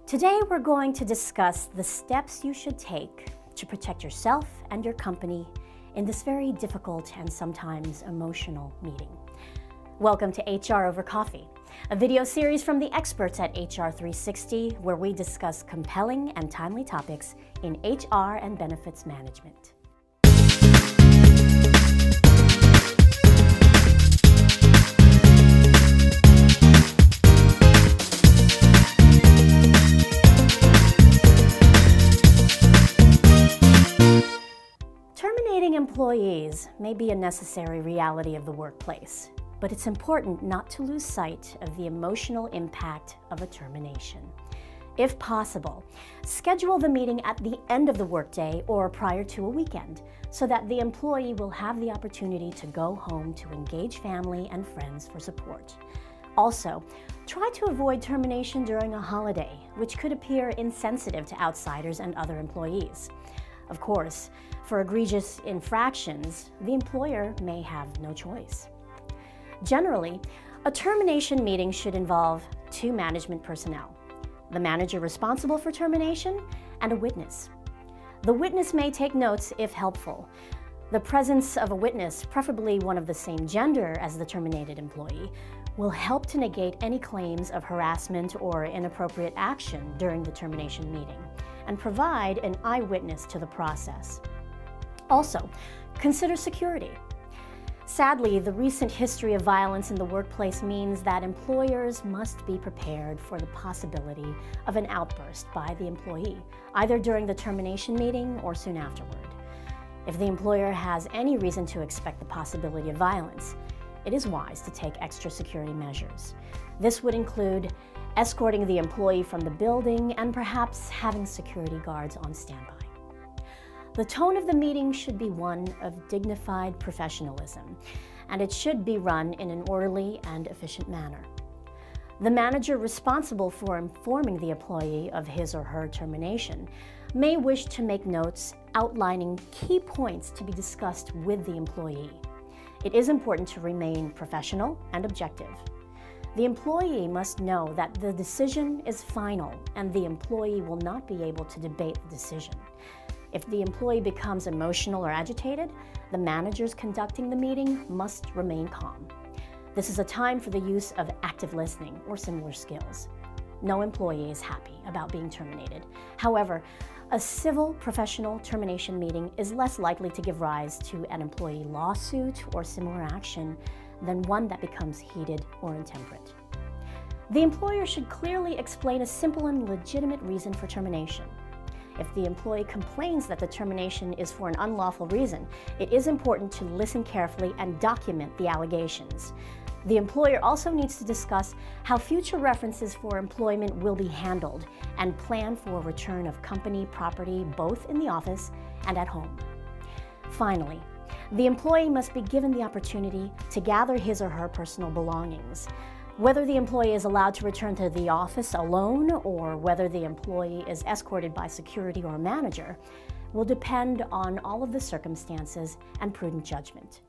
Today we're going to discuss the steps you should take to protect yourself and your company in this very difficult and sometimes emotional meeting. Welcome to HR Over Coffee, a video series from the experts at HR 360 where we discuss compelling and timely topics in HR and benefits management. Terminating employees may be a necessary reality of the workplace, but it's important not to lose sight of the emotional impact of a termination. If possible, schedule the meeting at the end of the workday or prior to a weekend so that the employee will have the opportunity to go home to engage family and friends for support. Also, try to avoid termination during a holiday, which could appear insensitive to outsiders and other employees. Of course, for egregious infractions, the employer may have no choice. Generally, a termination meeting should involve two management personnel, the manager responsible for termination and a witness. The witness may take notes if helpful. The presence of a witness, preferably one of the same gender as the terminated employee, will help to negate any claims of harassment or inappropriate action during the termination meeting and provide an eyewitness to the process. Also, consider security. Sadly, the recent history of violence in the workplace means that employers must be prepared for the possibility of an outburst by the employee, either during the termination meeting or soon afterward. If the employer has any reason to expect the possibility of violence, it is wise to take extra security measures. This would include escorting the employee from the building and perhaps having security guards on standby. The tone of the meeting should be one of dignified professionalism, and it should be run in an orderly and efficient manner. The manager responsible for informing the employee of his or her termination may wish to make notes outlining key points to be discussed with the employee. It is important to remain professional and objective. The employee must know that the decision is final and the employee will not be able to debate the decision. If the employee becomes emotional or agitated, the managers conducting the meeting must remain calm. This is a time for the use of active listening or similar skills. No employee is happy about being terminated. However, a civil professional termination meeting is less likely to give rise to an employee lawsuit or similar action than one that becomes heated or intemperate. The employer should clearly explain a simple and legitimate reason for termination. If the employee complains that the termination is for an unlawful reason, it is important to listen carefully and document the allegations. The employer also needs to discuss how future references for employment will be handled and plan for return of company property both in the office and at home. Finally, the employee must be given the opportunity to gather his or her personal belongings. Whether the employee is allowed to return to the office alone or whether the employee is escorted by security or a manager will depend on all of the circumstances and prudent judgment.